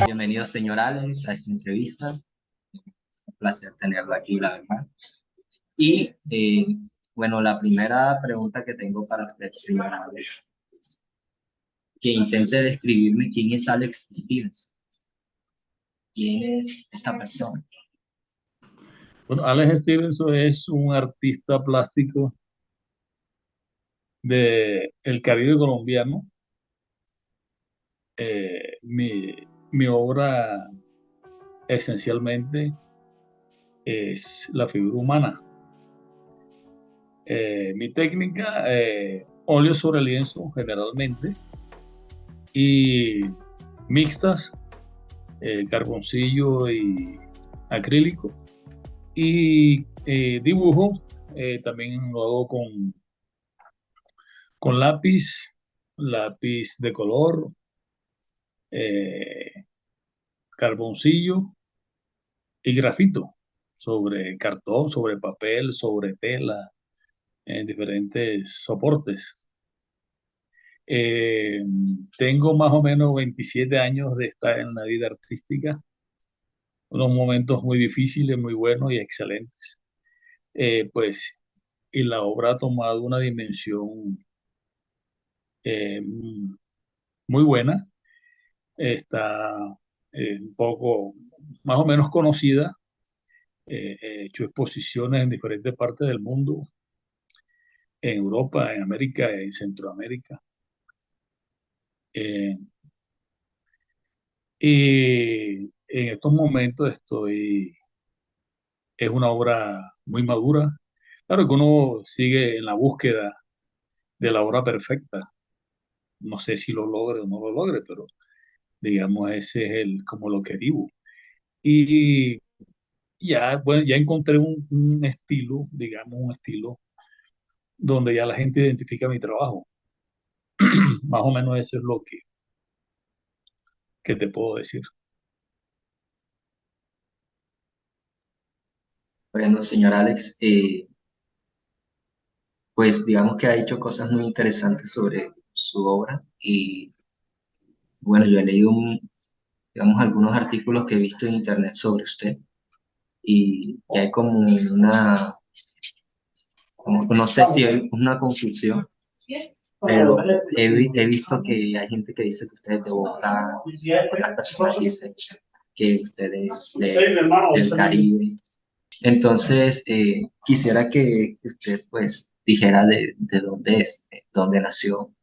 Bienvenido, señor Alex, a esta entrevista. Un placer tenerlo aquí, la verdad. Y bueno, la primera pregunta que tengo para usted, señor Alex, es que intente describirme quién es Alex Stevens. ¿Quién es esta persona? Bueno, Alex Stevenson es un artista plástico del Caribe colombiano. Mi obra esencialmente es la figura humana. Mi técnica, óleo sobre lienzo generalmente y mixtas, carboncillo y acrílico. Y dibujo, también lo hago con lápiz de color, eh, carboncillo y grafito sobre cartón, sobre papel, sobre tela, en diferentes soportes. Eh, Tengo más o menos 27 años de estar en la vida artística, unos momentos muy difíciles, muy buenos y excelentes. Pues, y la obra ha tomado una dimensión eh, muy buena. Está un poco, más o menos conocida. He hecho exposiciones en diferentes partes del mundo, en Europa, en América, en Centroamérica. Eh, y en estos momentos es una obra muy madura. Claro que uno sigue en la búsqueda de la obra perfecta. No sé si lo logre o no lo logre, pero digamos, ese es como el objetivo. Y ya, bueno, ya encontré un estilo, digamos, un estilo donde ya la gente identifica mi trabajo. Más o menos eso es lo que te puedo decir. Bueno, señor Alex, pues digamos que ha hecho cosas muy interesantes sobre su obra y bueno, yo he leído, digamos, algunos artículos que he visto en internet sobre usted y hay como no sé si hay una confusión, pero he visto que hay gente que dice que usted es de Bogotá, otras personas dicen que usted es del Caribe. Entonces, quisiera que usted pues dijera de dónde es, dónde nació,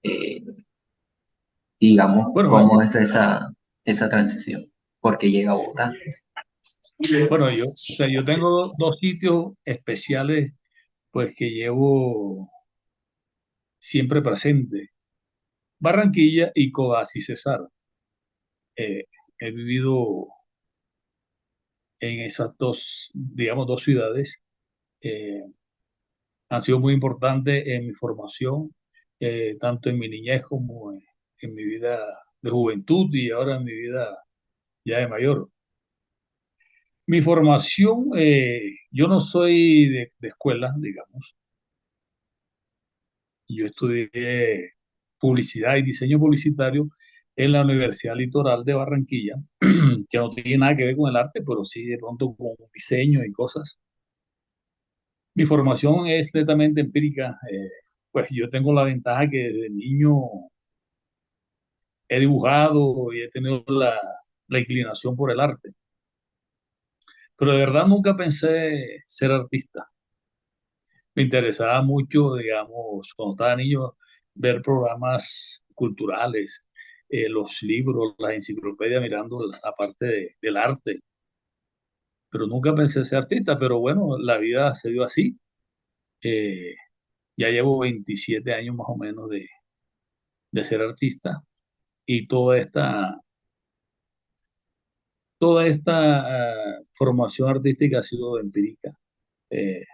eh, digamos, Bueno, cómo es esa transición, por qué llega a Bogotá. bueno, o sea, yo tengo dos sitios especiales, pues que llevo siempre presente: Barranquilla y Codazzi Cesar. Eh, He vivido en esas dos, digamos, dos ciudades. Eh, Han sido muy importantes en mi formación, tanto en mi niñez como en mi vida de juventud y ahora en mi vida ya de mayor. Mi formación, yo no soy de escuela, digamos. Yo estudié publicidad y diseño publicitario en la Universidad Litoral de Barranquilla, que no tiene nada que ver con el arte, pero sí de pronto con diseño y cosas. Mi formación es netamente empírica. Pues yo tengo la ventaja que desde niño he dibujado y he tenido la inclinación por el arte, pero de verdad nunca pensé ser artista. Me interesaba mucho, digamos, cuando estaba niño, ver programas culturales, los libros, las enciclopedias, mirando la parte del arte, pero nunca pensé ser artista. Pero bueno, la vida se dio así. Eh, ya llevo 27 años más o menos de ser artista y toda esta formación artística ha sido empírica, eh,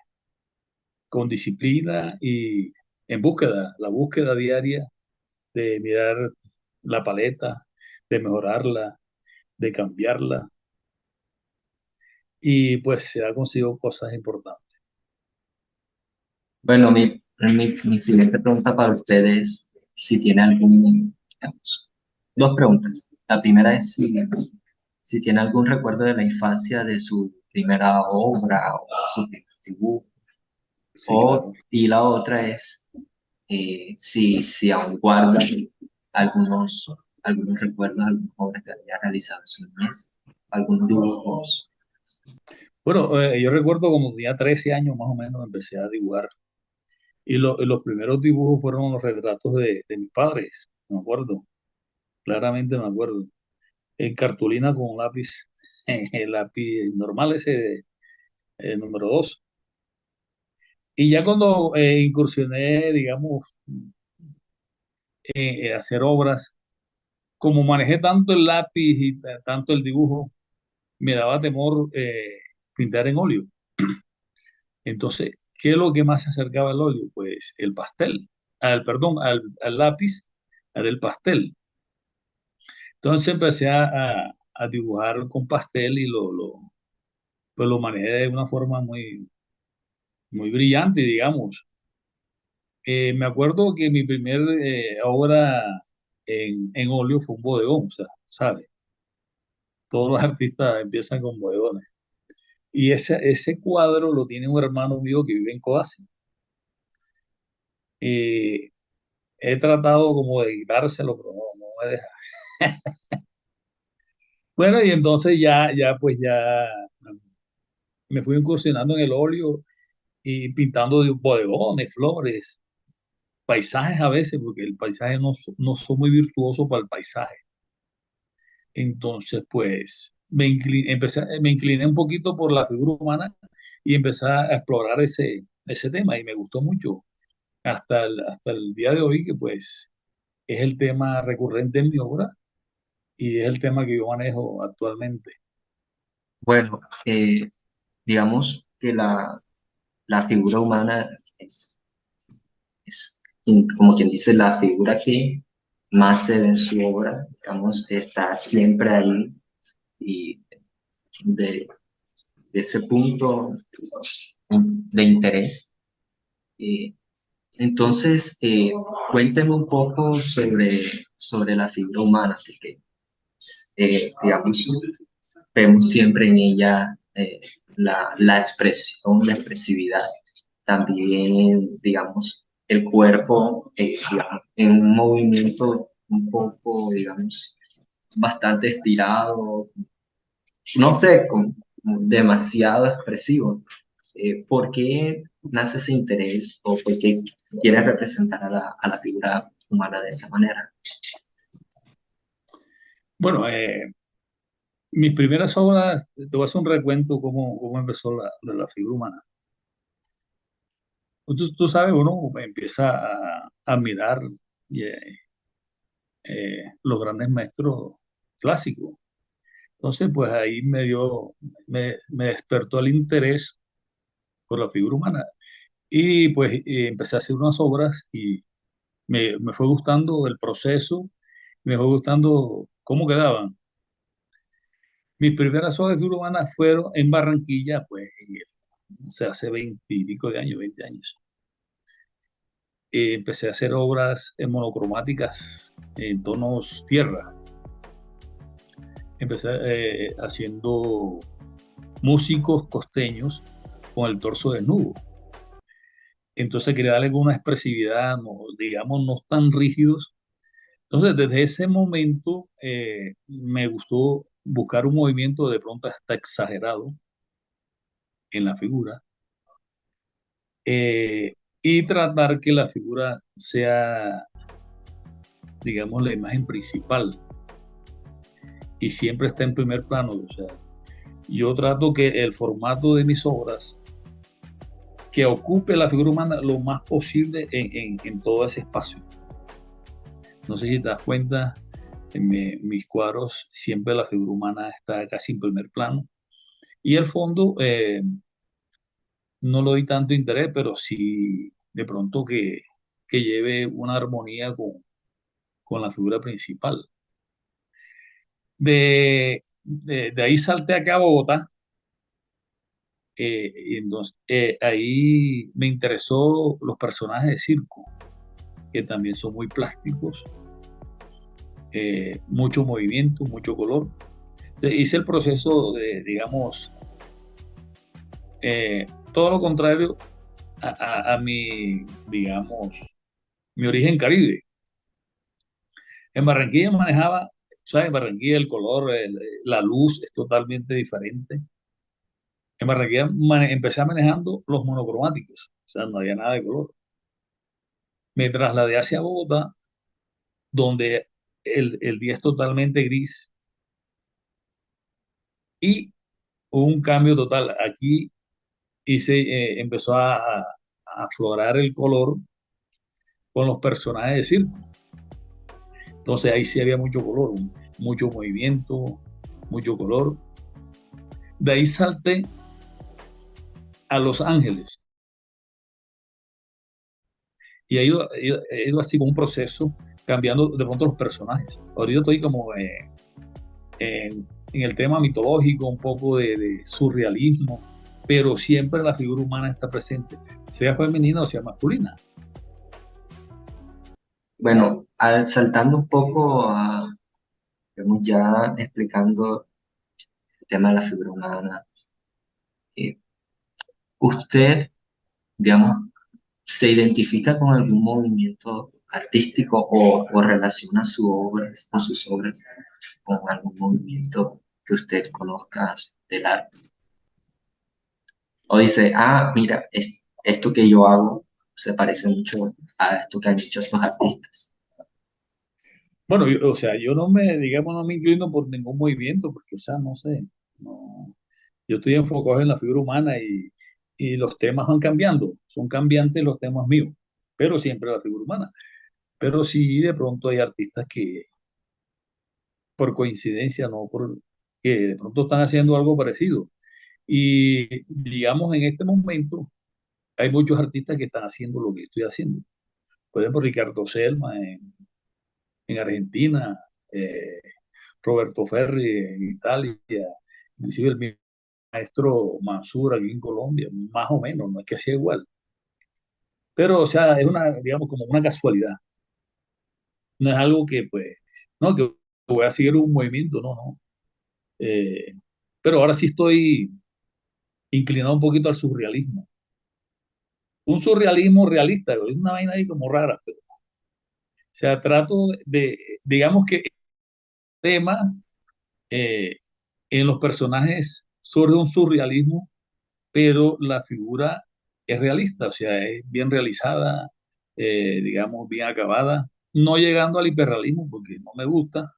con disciplina y en búsqueda, la búsqueda diaria de mirar la paleta, de mejorarla, de cambiarla, y pues se ha conseguido cosas importantes. Bueno, mi siguiente pregunta para ustedes, si tiene algún, digamos, dos preguntas. La primera es si tiene algún recuerdo de la infancia de su primera obra o su primer dibujo. Sí, claro. Y la otra es si aún guarda algunos, algunos recuerdos, algunas obras que había realizado en su niñez, algunos dibujos. Bueno, yo recuerdo como tenía 13 años más o menos, empecé a dibujar. Y los primeros dibujos fueron los retratos de mis padres, me acuerdo, claramente me acuerdo. En cartulina con lápiz, el lápiz normal ese, número 2. Y ya cuando incursioné, digamos, en hacer obras, como manejé tanto el lápiz y tanto el dibujo, me daba temor pintar en óleo. Entonces, ¿qué es lo que más se acercaba al óleo? Pues el pastel, perdón, al lápiz, era el pastel. Entonces empecé a dibujar con pastel y pues lo manejé de una forma muy, muy brillante, digamos. Me acuerdo que mi primer obra en óleo fue un bodegón, o sea, ¿sabes? Todos los artistas empiezan con bodegones. Y ese cuadro lo tiene un hermano mío que vive en Coace. Eh, He tratado como de quitárselo, pero no me deja. Bueno, y entonces pues ya me fui incursionando en el óleo y pintando de bodegones, flores, paisajes a veces, porque el paisaje no soy muy virtuoso para el paisaje. Entonces, pues me incliné un poquito por la figura humana y empecé a explorar ese tema y me gustó mucho hasta el día de hoy, que pues es el tema recurrente en mi obra y es el tema que yo manejo actualmente. Bueno, digamos que la figura humana es como quien dice, la figura que más se ve en su obra, digamos, está siempre ahí y de, de ese punto de interés. Eh, entonces, cuénteme un poco sobre la figura humana, porque, digamos, vemos siempre en ella la expresión, la expresividad, también, digamos, el cuerpo, digamos, en un movimiento un poco, digamos, bastante estirado, no sé, como demasiado expresivo. ¿Por qué nace ese interés o por qué quieres representar a la figura humana de esa manera? Bueno, mis primeras obras, te voy a hacer un recuento cómo empezó de la figura humana. Tú sabes, uno empieza a mirar eh, los grandes maestros clásicos. Entonces, pues ahí me despertó el interés por la figura humana. Y pues empecé a hacer unas obras y me fue gustando el proceso, me fue gustando cómo quedaban. Mis primeras obras de figura humana fueron en Barranquilla, pues, o sea, hace 20 y pico de años, 20 años. Empecé a hacer obras en monocromáticas, en tonos tierra. Empecé haciendo músicos costeños con el torso desnudo. Entonces quería darle una expresividad, no, digamos, no tan rígidos. Entonces, desde ese momento me gustó buscar un movimiento de pronto hasta exagerado en la figura, y tratar que la figura sea, digamos, la imagen principal y siempre está en primer plano. O sea, yo trato que el formato de mis obras que ocupe la figura humana lo más posible en todo ese espacio. No sé si te das cuenta, en mis cuadros siempre la figura humana está casi en primer plano y el fondo no le doy tanto interés, pero sí de pronto que lleve una armonía con la figura principal. De ahí salté acá a Bogotá. Y entonces, ahí me interesó los personajes de circo, que también son muy plásticos, mucho movimiento, mucho color. Entonces, hice el proceso de, digamos, todo lo contrario a mi, digamos, mi origen caribe. En Barranquilla manejaba, ¿sabes? En Barranquilla el color, la luz es totalmente diferente. En Barranquilla empecé manejando los monocromáticos, o sea, no había nada de color. Me trasladé hacia Bogotá, donde el día es totalmente gris y hubo un cambio total. Aquí empezó a aflorar el color con los personajes de circo. Entonces ahí sí había mucho color, mucho movimiento, mucho color. De ahí salté a Los Ángeles y he ido así con un proceso, cambiando de pronto los personajes. Ahorita estoy como en el tema mitológico, un poco de surrealismo, pero siempre la figura humana está presente, sea femenina o sea masculina. Bueno, saltando un poco digamos, ya explicando el tema de la figura humana, eh, ¿usted, digamos, se identifica con algún movimiento artístico o relaciona su obra o sus obras con algún movimiento que usted conozca del arte? O dice, ah, mira, esto que yo hago se parece mucho a esto que han hecho estos artistas. Bueno, o sea, yo no me, digamos, no me inclino por ningún movimiento, porque, o sea, no sé, no, yo estoy enfocado en la figura humana y los temas van cambiando, son cambiantes los temas míos, pero siempre la figura humana. Pero sí, de pronto hay artistas que, por coincidencia, no por que de pronto están haciendo algo parecido. Y digamos, en este momento hay muchos artistas que están haciendo lo que estoy haciendo. Por ejemplo, Ricardo Selma en Argentina, eh, Roberto Ferri en Italia, inclusive el mismo maestro Mansur aquí en Colombia, más o menos, no es que sea igual. Pero, o sea, es una, digamos, como una casualidad. No es algo que, pues, no, que voy a seguir un movimiento, no, no. Eh, pero ahora sí estoy inclinado un poquito al surrealismo. Un surrealismo realista, es una vaina ahí como rara, pero, o sea, trato de, digamos que el tema, eh, en los personajes surge un surrealismo, pero la figura es realista, o sea, es bien realizada, digamos, bien acabada, no llegando al hiperrealismo porque no me gusta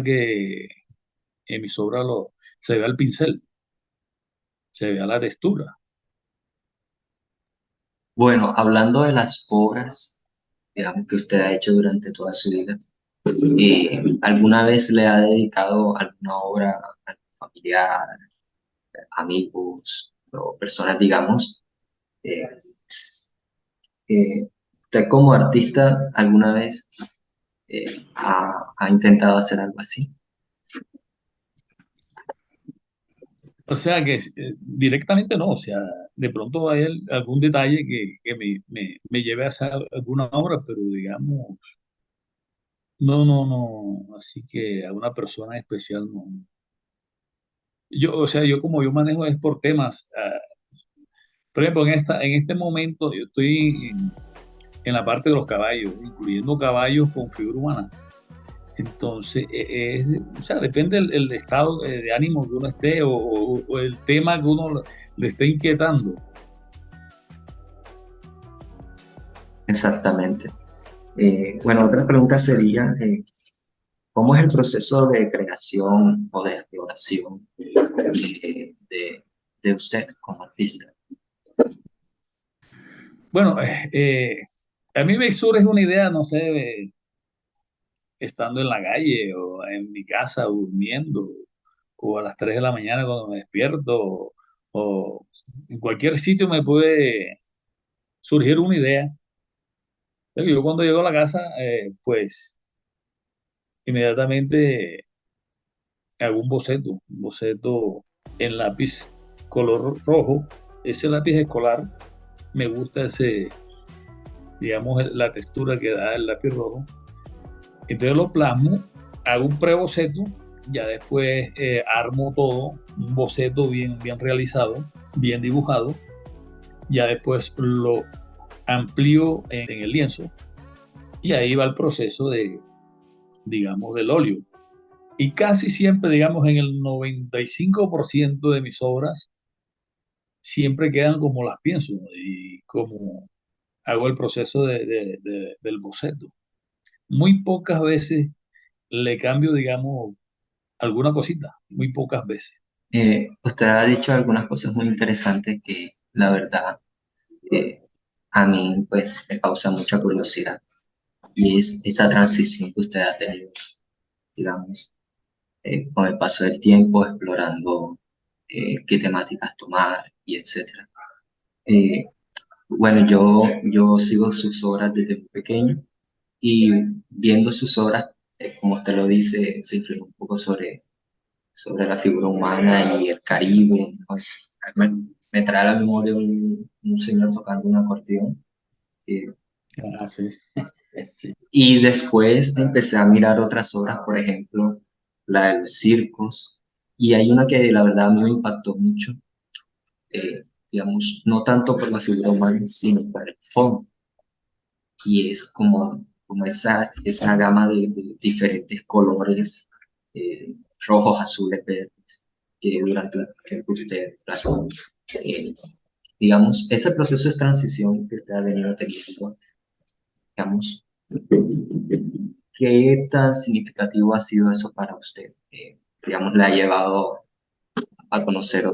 que en mis obras se vea el pincel, se vea la textura. Bueno, hablando de las obras, digamos, que usted ha hecho durante toda su vida, ¿alguna vez le ha dedicado alguna obra a algún familiar, amigos o personas, digamos? eh, ¿Usted como artista alguna vez ha intentado hacer algo así? O sea que directamente no, o sea, de pronto hay algún detalle que me lleve a hacer alguna obra, pero digamos, no, no, no, así que a una persona especial no. Yo, o sea, yo como yo manejo es por temas, por ejemplo, en este momento yo estoy en la parte de los caballos, incluyendo caballos con figura humana. Entonces, o sea, depende el estado de ánimo que uno esté o el tema que uno le esté inquietando. Exactamente. Bueno, otra pregunta sería, ¿cómo es el proceso de creación o de exploración de usted como artista? Bueno, a mí me surge una idea, no sé, estando en la calle o en mi casa durmiendo, o a las 3 de la mañana cuando me despierto, o en cualquier sitio me puede surgir una idea. Yo cuando llego a la casa, pues inmediatamente hago un boceto en lápiz color rojo. Ese lápiz escolar, me gusta ese, digamos, la textura que da el lápiz rojo. Entonces lo plasmo, hago un preboceto, ya después armo todo, un boceto bien realizado, bien dibujado, ya después lo amplío en el lienzo y ahí va el proceso de, digamos, del óleo. Y casi siempre, digamos, en el 95% de mis obras, siempre quedan como las pienso y como hago el proceso del boceto. Muy pocas veces le cambio, digamos, alguna cosita, muy pocas veces. Usted ha dicho algunas cosas muy interesantes que la verdad eh, a mí pues me causa mucha curiosidad y es esa transición que usted ha tenido, digamos, con el paso del tiempo, explorando qué temáticas tomar y etcétera. Eh, bueno, yo sigo sus obras desde muy pequeño y viendo sus obras, como usted lo dice, se inclina un poco sobre la figura humana y el Caribe, ¿no? Me trae a la memoria un señor tocando un acordeón. Sí. Ah, sí. Sí. Y después empecé a mirar otras obras, por ejemplo, la de los circos, y hay una que la verdad me impactó mucho, digamos, no tanto por la figura humana, sino por el fondo, y es como esa gama de diferentes colores, rojos, azules, verdes, que durante el tiempo usted plasmó. Eh, digamos, ese proceso de transición que usted ha venido teniendo, digamos, ¿qué tan significativo ha sido eso para usted? Digamos, ¿le ha llevado a conocer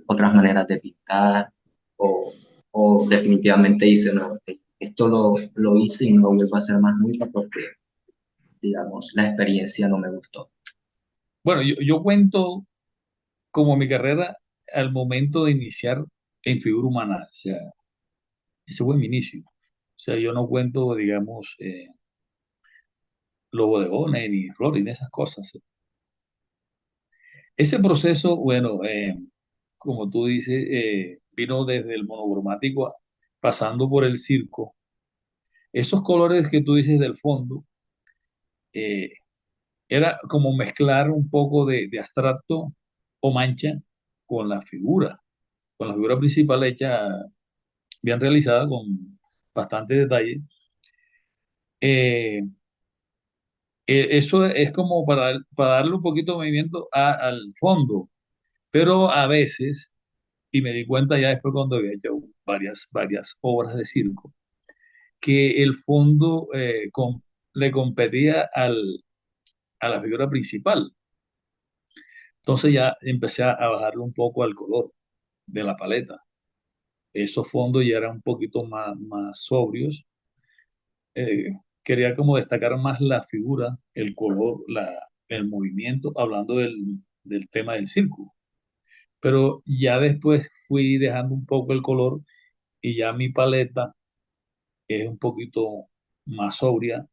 otras maneras de pintar o definitivamente dice, no, esto lo hice y no lo vuelvo a hacer más nunca porque, digamos, la experiencia no me gustó? Bueno, yo cuento como mi carrera al momento de iniciar en figura humana, o sea, ese fue mi inicio. O sea, yo no cuento, digamos, los bodegones, ni flores, ni esas cosas. Ese proceso, bueno, como tú dices, vino desde el monocromático pasando por el circo. Esos colores que tú dices del fondo, eh, era como mezclar un poco de abstracto o mancha con con la figura principal hecha bien realizada, con bastante detalle. Eh, eso es como para darle un poquito de movimiento al fondo, pero a veces, y me di cuenta ya después cuando había hecho varias obras de circo, que el fondo le competía a la figura principal. Entonces ya empecé a bajarle un poco al color de la paleta. Esos fondos ya eran un poquito más sobrios. Eh, Quería como destacar más la figura, el color, el movimiento, hablando del tema del circo. Pero ya después fui dejando un poco el color y ya mi paleta es un poquito más sobria,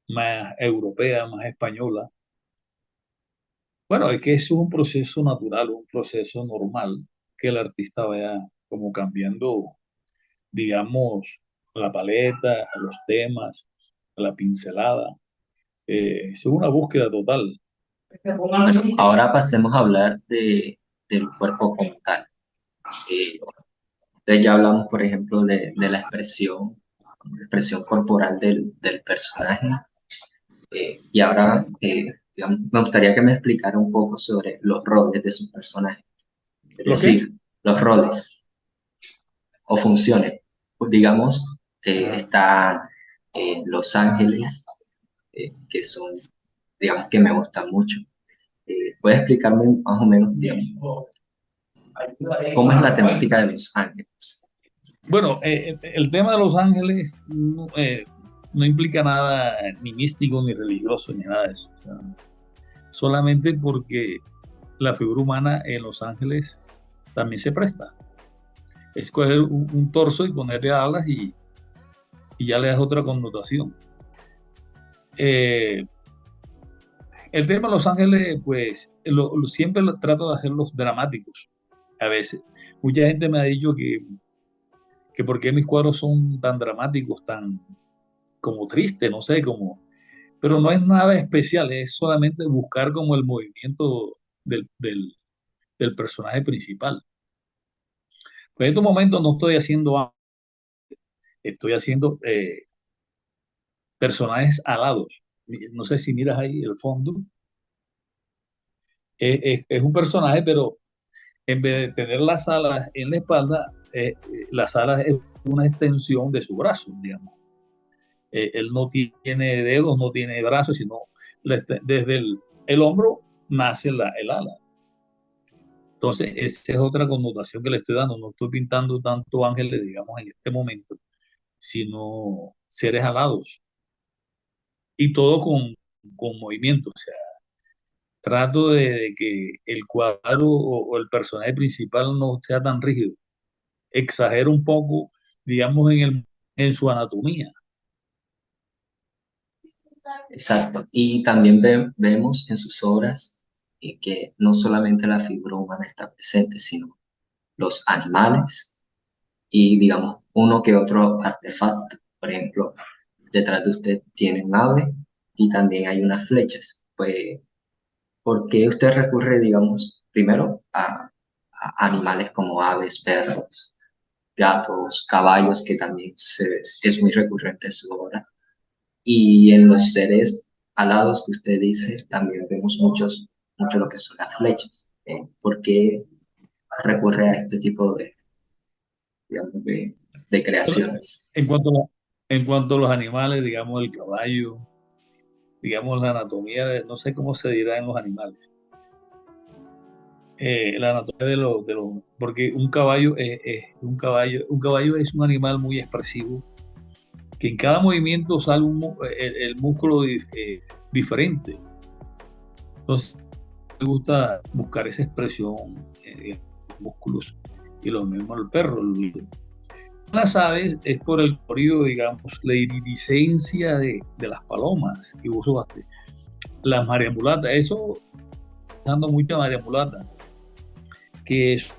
más europea, más española. Bueno, es que eso es un proceso natural, un proceso normal, que el artista vaya como cambiando, digamos, la paleta, los temas, la pincelada. Es una búsqueda total. Bueno, ahora pasemos a hablar del cuerpo como tal. Eh, entonces ya hablamos, por ejemplo, de la expresión corporal del personaje. Y ahora, digamos, me gustaría que me explicara un poco sobre los roles de sus personajes, es ¿Lo qué? decir, los roles o funciones. Pues digamos, está Los Ángeles, que son, digamos, que me gustan mucho. ¿Puede explicarme más o menos, digamos, cómo es la temática de Los Ángeles? Bueno, el tema de Los Ángeles no implica nada ni místico, ni religioso, ni nada de eso. O sea, solamente porque la figura humana en Los Ángeles también se presta. Es coger un torso y ponerle alas y ya le das otra connotación. Eh, El tema de Los Ángeles, pues, siempre trato de hacerlos dramáticos. A veces, mucha gente me ha dicho que por qué mis cuadros son tan dramáticos, tan como tristes, no sé, como, pero no es nada especial, es solamente buscar como el movimiento del personaje principal. Pues en estos momentos no estoy haciendo, estoy haciendo personajes alados. No sé si miras ahí el fondo. Es un personaje, pero en vez de tener las alas en la espalda, las alas es una extensión de su brazo, digamos. Él no tiene dedos, no tiene brazos, sino desde el hombro nace el ala. Entonces, esa es otra connotación que le estoy dando. No estoy pintando tanto ángeles, digamos, en este momento, sino seres alados. Y todo con movimiento. O sea, trato de que el cuadro o el personaje principal no sea tan rígido. Exagero un poco, digamos, en su anatomía. Exacto. Y también vemos en sus obras que no solamente la figura humana está presente, sino los animales y, digamos, uno que otro artefacto. Por ejemplo, detrás de usted tiene un ave y también hay unas flechas. Pues, ¿por qué usted recurre, digamos, primero a animales como aves, perros, gatos, caballos, que también es muy recurrente en su obra? Y en los seres alados que usted dice, también vemos mucho lo que son las flechas. ¿Por qué recurre a este tipo digamos, de Pero creaciones? en cuanto en cuanto a los animales, digamos, el caballo, digamos, la anatomía, no sé cómo se dirá en los animales. La anatomía porque un caballo es un animal muy expresivo, que en cada movimiento sale el músculo diferente. Entonces, me gusta buscar esa expresión en los músculos y lo mismo el perro. Las aves es por el colorido, digamos, la iridiscencia de las palomas que uso bastante. Las mariambulatas, eso, dando mucha mariambulata, que es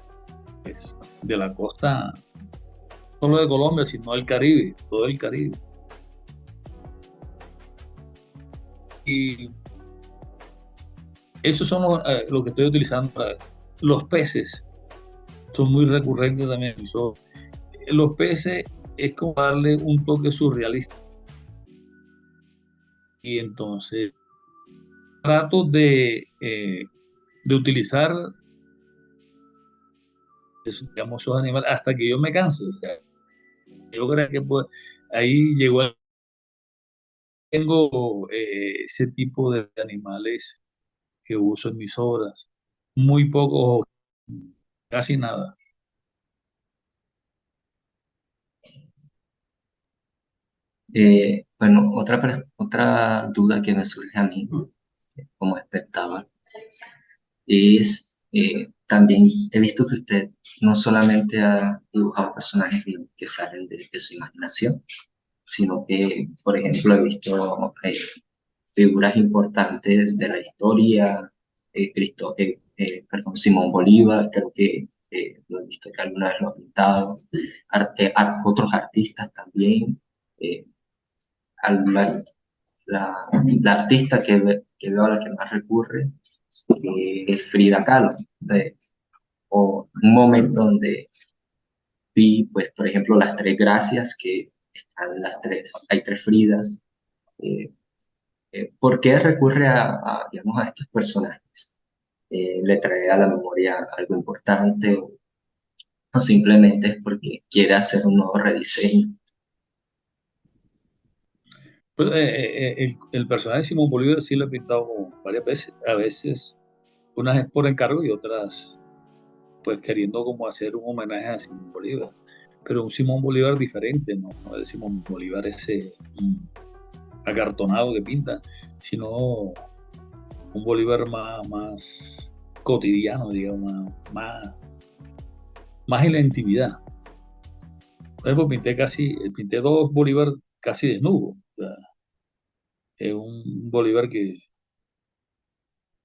de la costa, no solo de Colombia, sino del Caribe, todo el Caribe. Y esos son lo que estoy utilizando para los peces. Son muy recurrentes también. Los peces es como darle un toque surrealista. Y entonces trato de utilizar digamos, esos animales hasta que yo me canse. O sea, yo creo que pues, ahí llegó, tengo ese tipo de animales que uso en mis obras. Muy poco, casi nada. Bueno, otra duda que me surge a mí como espectador es, también he visto que usted no solamente ha dibujado personajes que salen de su imaginación, sino que, por ejemplo, he visto figuras importantes de la historia, perdón, Simón Bolívar, creo que lo he visto que alguna vez lo ha pintado, otros artistas también. eh, al- la, la, la artista que veo a la que más recurre es Frida Kahlo, o un momento donde vi, pues, por ejemplo, las tres gracias, que están las tres, hay tres Fridas. eh, ¿Por qué recurre digamos, a estos personajes? ¿Le trae a la memoria algo importante o simplemente es porque quiere hacer un nuevo rediseño? Pues, el personaje de Simón Bolívar sí lo he pintado varias veces, a veces unas es por encargo y otras pues queriendo como hacer un homenaje a Simón Bolívar, pero un Simón Bolívar diferente, no el Simón Bolívar ese acartonado que pinta, sino un Bolívar más cotidiano, digamos, más en la intimidad. Por ejemplo, pinté dos Bolívar casi desnudos. O sea, es un Bolívar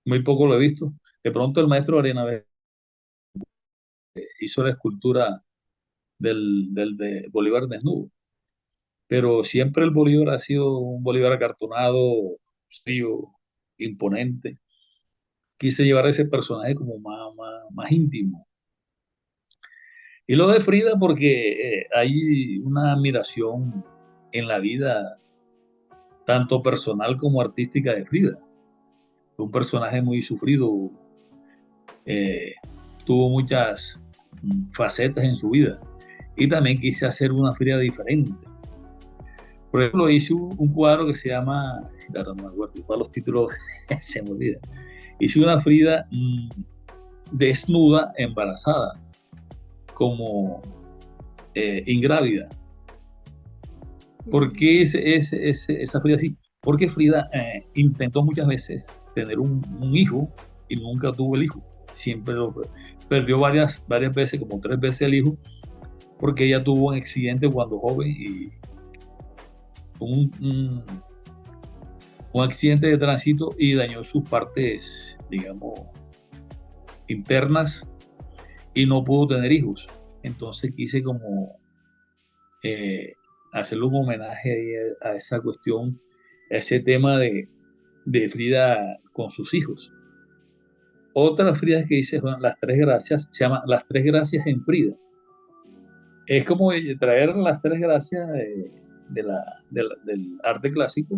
muy poco lo he visto. De pronto el maestro Arena hizo la escultura de Bolívar desnudo, pero siempre el Bolívar ha sido un Bolívar acartonado, frío, imponente. Quise llevar a ese personaje como más íntimo. Y lo de Frida porque hay una admiración en la vida, tanto personal como artística de Frida. Fue un personaje muy sufrido, eh, tuvo muchas facetas en su vida. Y también quise hacer una Frida diferente. Por ejemplo, hice un cuadro que se llama, claro, no me acuerdo, todos los títulos se me olvidan. Hice una Frida desnuda, embarazada, como ingrávida. ¿Por qué esa Frida así? Porque Frida intentó muchas veces tener un hijo y nunca tuvo el hijo. Siempre lo perdió varias veces, como 3 veces el hijo, porque ella tuvo un accidente cuando joven y un, un, un accidente de tránsito y dañó sus partes, digamos, internas y no pudo tener hijos. Entonces quise como eh, hacerle un homenaje a esa cuestión, a ese tema de Frida con sus hijos. Otras Fridas que hice son las tres gracias, se llama Las Tres Gracias en Frida. Es como traer las tres gracias del arte clásico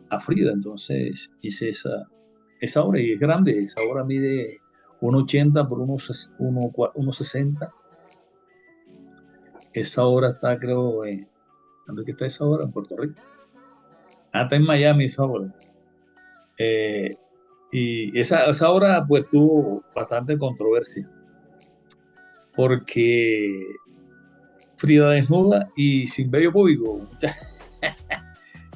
a Frida. Entonces hice esa obra y es grande. Esa obra mide 1,80 por 1,60. Esa obra está, creo, ¿dónde que está esa obra? En Puerto Rico. Ah, está en Miami esa obra. Eh, y esa obra pues tuvo bastante controversia porque Frida desnuda y sin vello público.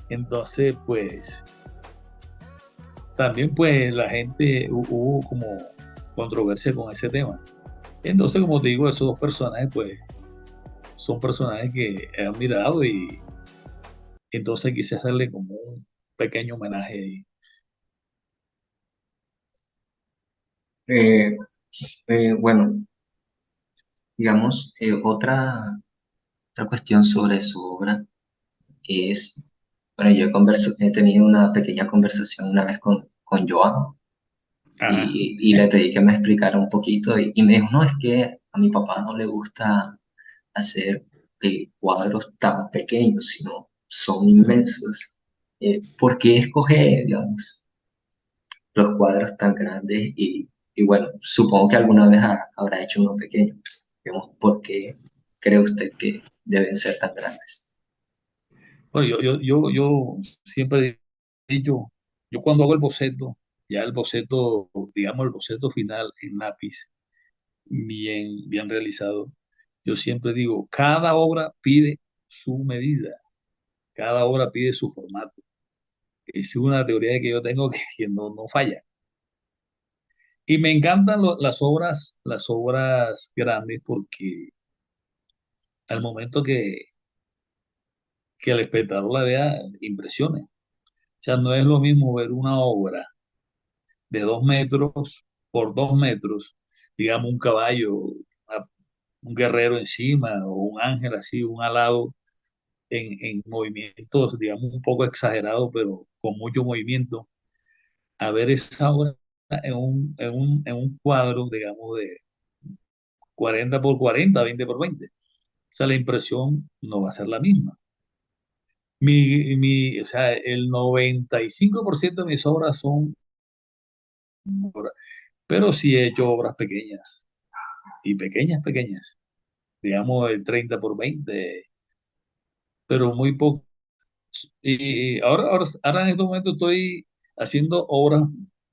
Entonces, pues, también pues la gente hubo como controversia con ese tema. Entonces, como te digo, esos dos personajes, pues, son personajes que he admirado y entonces quise hacerle como un pequeño homenaje ahí. Eh, bueno, digamos, otra cuestión sobre su obra es, bueno, he tenido una pequeña conversación una vez con Joan Ajá. y le pedí que me explicara un poquito y me dijo, no, es que a mi papá no le gusta hacer cuadros tan pequeños, sino son inmensos. ¿Por qué escoge, digamos, los cuadros tan grandes? Y bueno, supongo que alguna vez habrá hecho uno pequeño. Digamos, ¿por qué cree usted que deben ser tan grandes? Bueno, yo siempre he dicho, yo cuando hago el boceto, ya el boceto, digamos el boceto final en lápiz, bien realizado, yo siempre digo, cada obra pide su medida, cada obra pide su formato. Es una teoría que yo tengo que no falla. Y me encantan las obras grandes porque al momento que el espectador la vea, impresiona. O sea, no es lo mismo ver una obra de 2 metros por 2 metros, digamos un caballo, un guerrero encima o un ángel así, un alado en movimientos, digamos, un poco exagerados, pero con mucho movimiento, a ver esa obra en un cuadro, digamos, de 40 por 40, 20 por 20. O sea, la impresión no va a ser la misma. O sea, el 95% de mis obras son obras, pero sí he hecho obras pequeñas y pequeñas, digamos el 30 por 20, pero muy poco. Y ahora en este momento estoy haciendo obras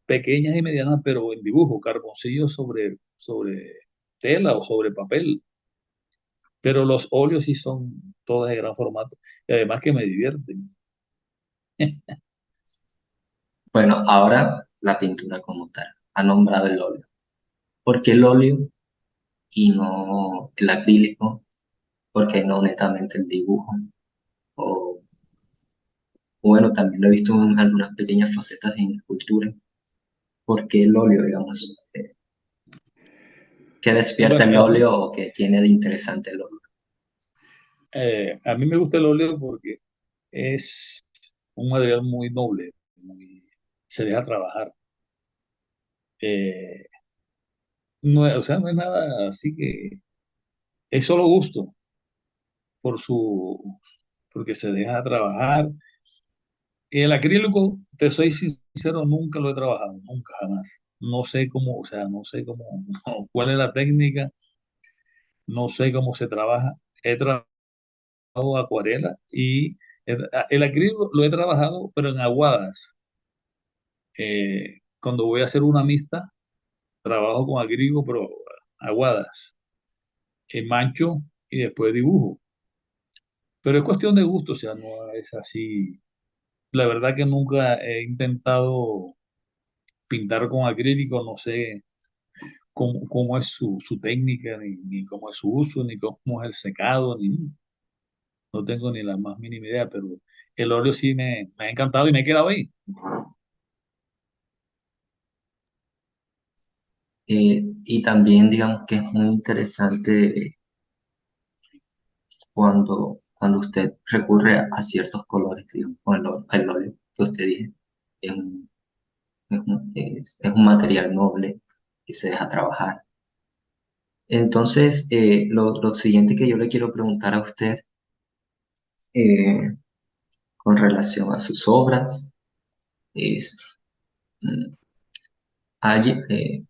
pequeñas y medianas, pero en dibujo, carboncillo sobre tela o sobre papel. Pero los óleos sí son todos de gran formato. Y además que me divierten. Bueno, ahora la pintura como tal. Ha nombrado el óleo. ¿Por qué el óleo y no el acrílico? ¿Por qué no netamente el dibujo? O bueno, también lo he visto en algunas pequeñas facetas en escultura. por qué el óleo, digamos? ¿Qué despierta Bueno, el óleo o qué tiene de interesante el óleo? a mí me gusta el óleo porque es un material muy noble, se deja trabajar. Eh, no, o sea, no es nada así que es solo gusto por porque se deja trabajar. El acrílico, te soy sincero, nunca lo he trabajado, nunca, jamás. No sé cómo, o sea, no sé cómo, cuál es la técnica, no sé cómo se trabaja. He trabajado acuarela y el acrílico lo he trabajado, pero en aguadas. Cuando voy a hacer una mixta, trabajo con acrílico, pero aguadas, en mancho y después dibujo. Pero es cuestión de gusto, o sea, no es así. La verdad que nunca he intentado pintar con acrílico, no sé cómo es su técnica, ni cómo es su uso, ni cómo es el secado, no tengo ni la más mínima idea, pero el óleo sí me ha encantado y me he quedado ahí. Y también digamos que es muy interesante cuando usted recurre a ciertos colores, digamos, con el óleo que usted dice, es es un material noble que se deja trabajar. Entonces, lo siguiente que yo le quiero preguntar a usted eh, con relación a sus obras es, mm, eh,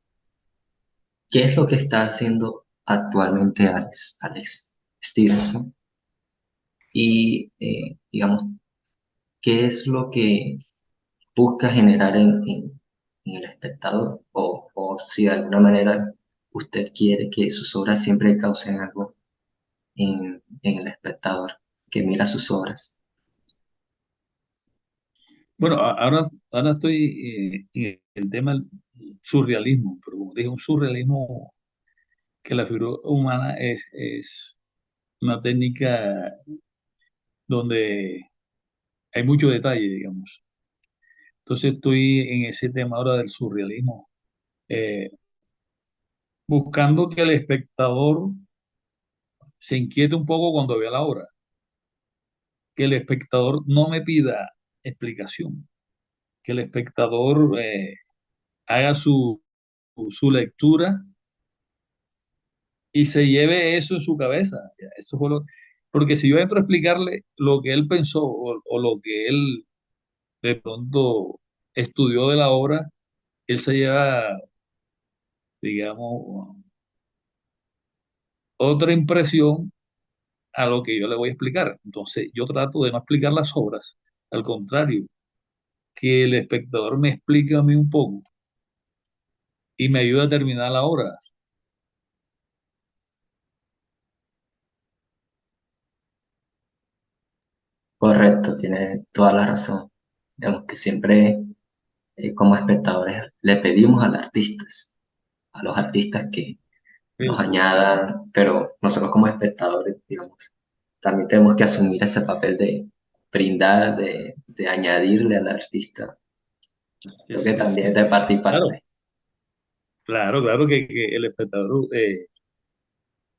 ¿qué es lo que está haciendo actualmente Alex Stevenson? Y, digamos, ¿qué es lo que busca generar en el espectador? O si de alguna manera usted quiere que sus obras siempre causen algo en el espectador que mira sus obras. Bueno, ahora estoy en el tema del surrealismo, pero como dije, un surrealismo que la figura humana es una técnica donde hay mucho detalle, digamos. Entonces estoy en ese tema ahora del surrealismo, eh, buscando que el espectador se inquiete un poco cuando vea la obra, que el espectador no me pida explicación, que el espectador haga su lectura y se lleve eso en su cabeza. Ya, eso fue porque si yo entro a explicarle lo que él pensó o lo que él de pronto estudió de la obra, él se lleva, digamos, otra impresión a lo que yo le voy a explicar. Entonces, yo trato de no explicar las obras, al contrario, que el espectador me explique a mí un poco y me ayude a terminar la obra. Correcto, tiene toda la razón. Digamos que siempre como espectadores le pedimos a los artistas que nos Sí, añadan, pero nosotros como espectadores, digamos, también tenemos que asumir ese papel de brindar, de añadirle al artista. Creo que sí, sí, también es de parte y claro, parte. claro que el espectador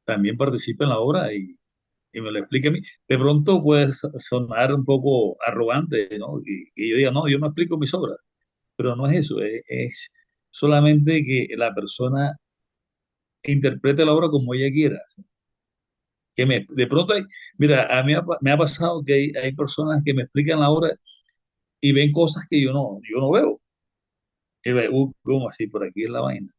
también participa en la obra y me lo explique a mí. De pronto puede sonar un poco arrogante, ¿no? Y yo diga, no, yo no explico mis obras, pero no es eso, es solamente que la persona interprete la obra como ella quiera. De pronto mira, a mí me ha pasado que hay personas que me explican la obra y ven cosas que yo no veo. Y ve, ¿cómo así? Por aquí es la vaina.